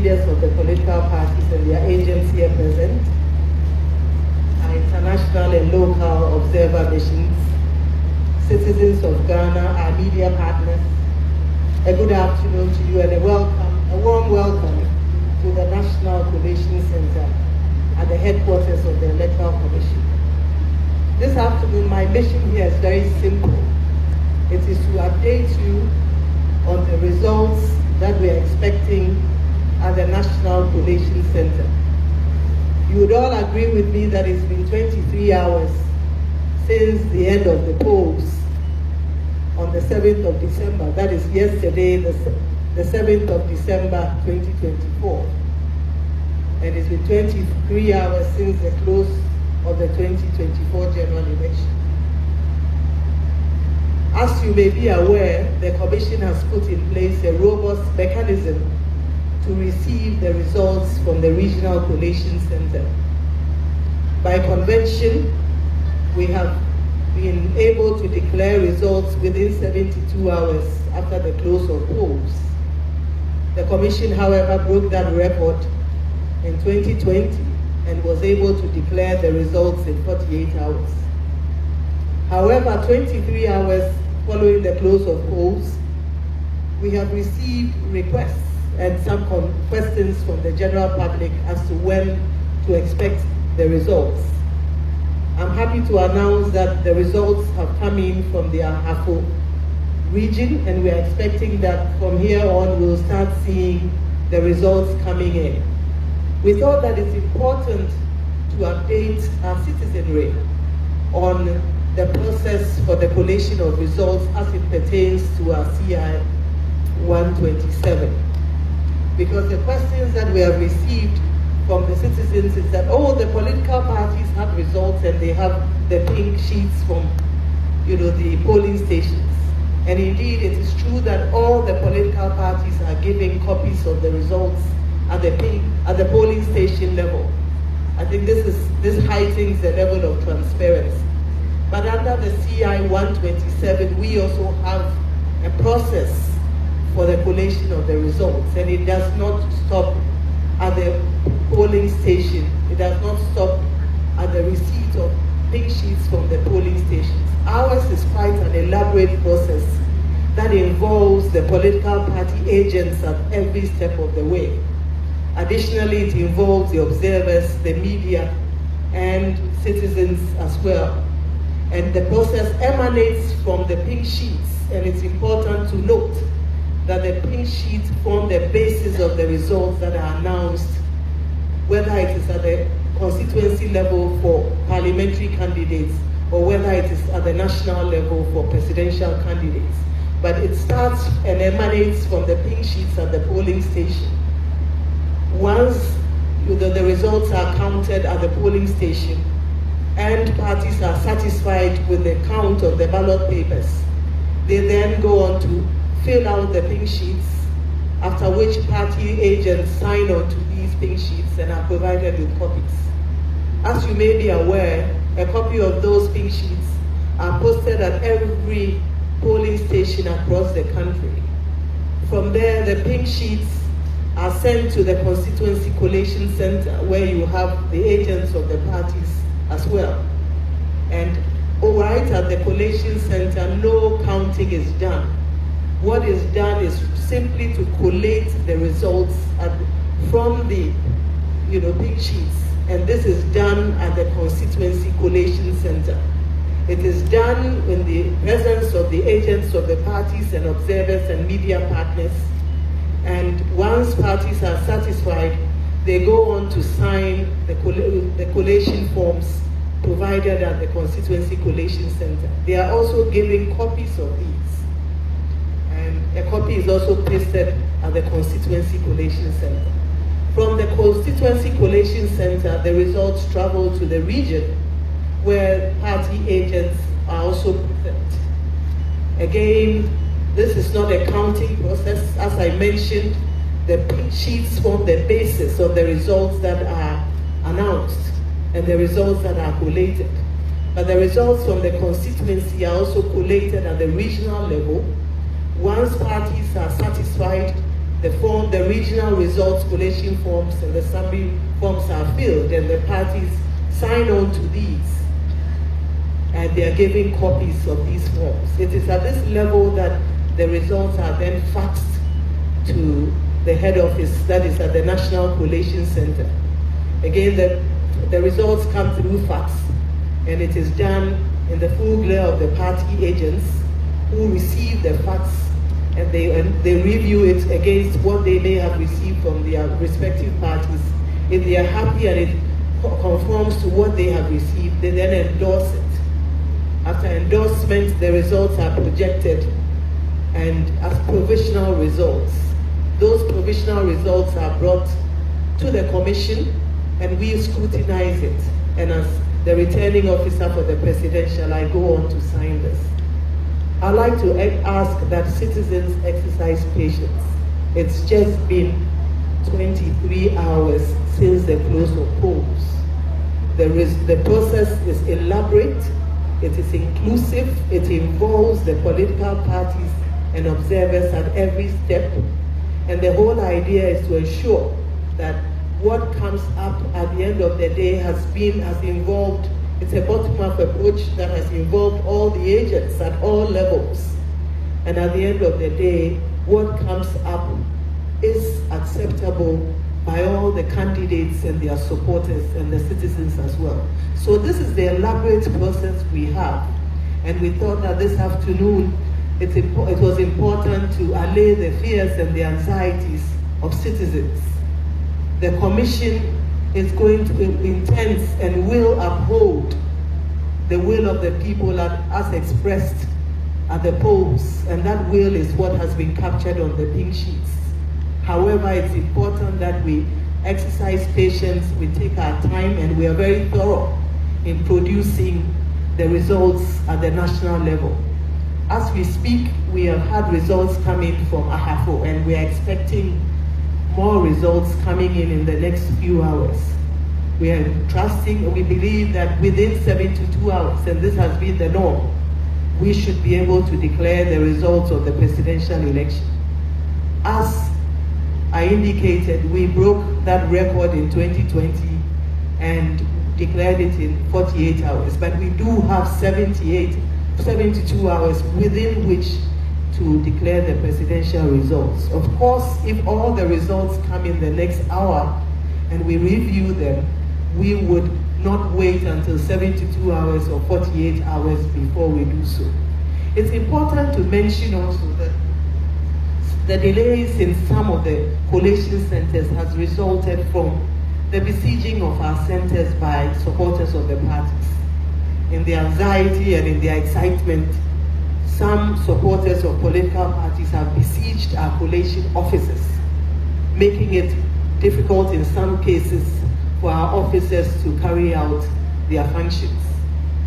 leaders of the political parties and their agents here present, our international and local observer missions, citizens of Ghana, our media partners, a good afternoon to you and a warm welcome to the National Collation Center at the headquarters of the Electoral Commission. This afternoon, my mission here is very simple. It is to update you on the results that we are expecting at the National Collation Center. You would all agree with me that it's been 23 hours since the end of the polls on the 7th of December. That is yesterday, the 7th of December 2024. And it's been 23 hours since the close of the 2024 general election. As you may be aware, the Commission has put in place a robust mechanism to receive the results from the Regional Collation Center. By convention, we have been able to declare results within 72 hours after the close of polls. The Commission, however, broke that record in 2020 and was able to declare the results in 48 hours. However, 23 hours following the close of polls, we have received requests and some questions from the general public as to when to expect the results. I'm happy to announce that the results have come in from the Ahafo region, and we are expecting that from here on we'll start seeing the results coming in. We thought that it's important to update our citizenry on the process for the collation of results as it pertains to our CI 127. Because the questions that we have received from the citizens is that, oh, the political parties have results and they have the pink sheets from, the polling stations. And indeed, it is true that all the political parties are giving copies of the results at the polling station level. I think this heightens the level of transparency. But under the CI 127, we also have a process for the collation of the results, and it does not stop at the polling station. It does not stop at the receipt of pink sheets from the polling stations. Ours is quite an elaborate process that involves the political party agents at every step of the way. Additionally, it involves the observers, the media, and citizens as well. And the process emanates from the pink sheets, and it's important to note that the pink sheets form the basis of the results that are announced, whether it is at the constituency level for parliamentary candidates or whether it is at the national level for presidential candidates. But it starts and emanates from the pink sheets at the polling station. Once the results are counted at the polling station and parties are satisfied with the count of the ballot papers, they then go on to fill out the pink sheets, after which party agents sign on to these pink sheets and are provided with copies. As you may be aware, a copy of those pink sheets are posted at every polling station across the country. From there, the pink sheets are sent to the Constituency Collation Center, where you have the agents of the parties as well. And right at the collation center, no counting is done. What is done is simply to collate the results from the pink sheets, and this is done at the Constituency Collation Center. It is done in the presence of the agents of the parties and observers and media partners. And once parties are satisfied, they go on to sign the collation forms provided at the Constituency Collation Center. They are also giving copies of these. And a copy is also pasted at the Constituency Collation Center. From the Constituency Collation Center, the results travel to the region, where party agents are also present. Again, this is not a counting process. As I mentioned, the pink sheets form the basis of the results that are announced and the results that are collated. But the results from the constituency are also collated at the regional level. Once parties are satisfied, the regional results collation forms and the summary forms are filled, and the parties sign on to these, and they are given copies of these forms. It is at this level that the results are then faxed to the head office, that is at the National Collation Center. Again, the results come through fax, and it is done in the full glare of the party agents who receive the fax, and they review it against what they may have received from their respective parties. If they are happy and it conforms to what they have received, they then endorse it. After endorsement, the results are projected and as provisional results. Those provisional results are brought to the commission, and we scrutinize it. And as the returning officer for the presidential, I go on to sign this. I'd like to ask that citizens exercise patience. It's just been 23 hours since the close of polls. The process is elaborate, it is inclusive, it involves the political parties and observers at every step. And the whole idea is to ensure that what comes up at the end of the day has involved, it's a bottom-up approach that has involved all the agents at all levels. And at the end of the day, what comes up is acceptable by all the candidates and their supporters and the citizens as well. So this is the elaborate process we have. And we thought that this afternoon, it was important to allay the fears and the anxieties of citizens. The commission is going to intend and will uphold the will of the people as expressed at the polls, and that will is what has been captured on the pink sheets. However, it's important that we exercise patience, we take our time, and we are very thorough in producing the results at the national level. As we speak, we have had results coming from Ahafo, and we are expecting more results coming in the next few hours. We are trusting, we believe that within 72 hours, and this has been the norm, we should be able to declare the results of the presidential election. As I indicated, we broke that record in 2020 and declared it in 48 hours, but we do have 72 hours within which to declare the presidential results. Of course, if all the results come in the next hour and we review them, we would not wait until 72 hours or 48 hours before we do so. It's important to mention also that the delays in some of the collation centers has resulted from the besieging of our centers by supporters of the parties. In their anxiety and in their excitement, some supporters of political parties have besieged our collation offices, making it difficult in some cases for our officers to carry out their functions.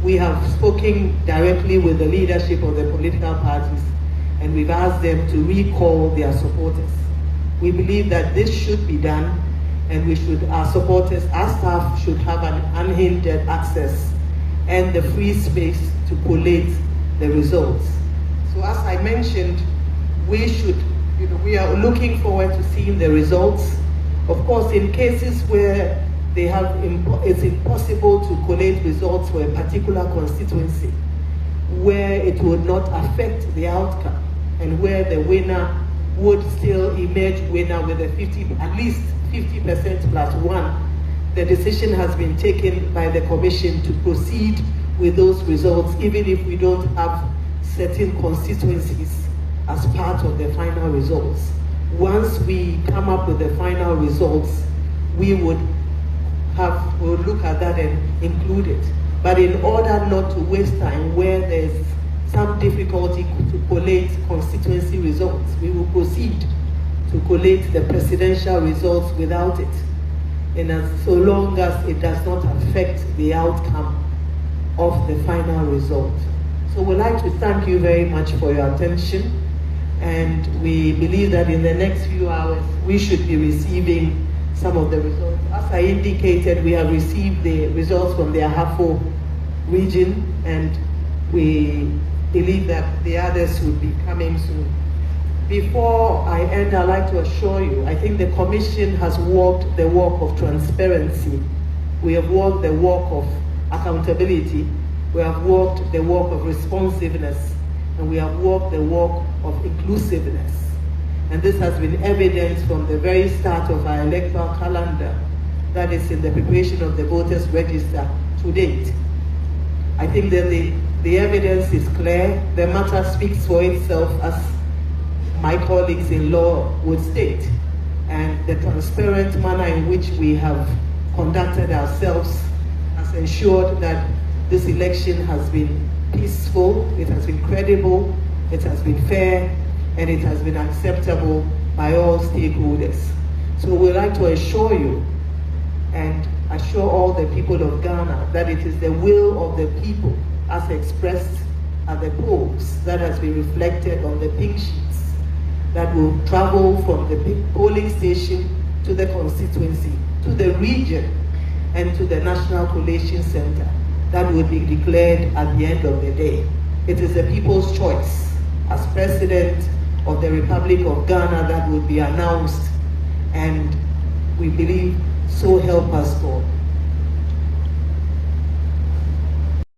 We have spoken directly with the leadership of the political parties, and we've asked them to recall their supporters. We believe that this should be done, and our supporters, our staff should have an unhindered access and the free space to collate the results. So as I mentioned, we are looking forward to seeing the results. Of course, in cases where it's impossible to collate results for a particular constituency, where it would not affect the outcome, and where the winner would still emerge winner with at least 50% plus one, the decision has been taken by the commission to proceed with those results, even if we don't have certain constituencies as part of the final results. Once we come up with the final results, we would look at that and include it. But in order not to waste time where there's some difficulty to collate constituency results, we will proceed to collate the presidential results without it, and so long as it does not affect the outcome of the final result. So we'd like to thank you very much for your attention, and we believe that in the next few hours we should be receiving some of the results. As I indicated, we have received the results from the Ahafo region, and we believe that the others will be coming soon. Before I end, I'd like to assure you, I think the Commission has walked the walk of transparency. We have walked the walk of accountability. We have walked the walk of responsiveness. And we have walked the walk of inclusiveness. And this has been evident from the very start of our electoral calendar, that is in the preparation of the voters' register to date. I think that the evidence is clear. The matter speaks for itself, as my colleagues in law would state. And the transparent manner in which we have conducted ourselves has ensured that this election has been peaceful, it has been credible, it has been fair, and it has been acceptable by all stakeholders. So we'd like to assure you and assure all the people of Ghana that it is the will of the people as expressed at the polls that has been reflected on the pink sheets that will travel from the polling station to the constituency, to the region, and to the National Collation Center that will be declared at the end of the day. It is the people's choice as President of the Republic of Ghana that will be announced, and we believe, so help us God.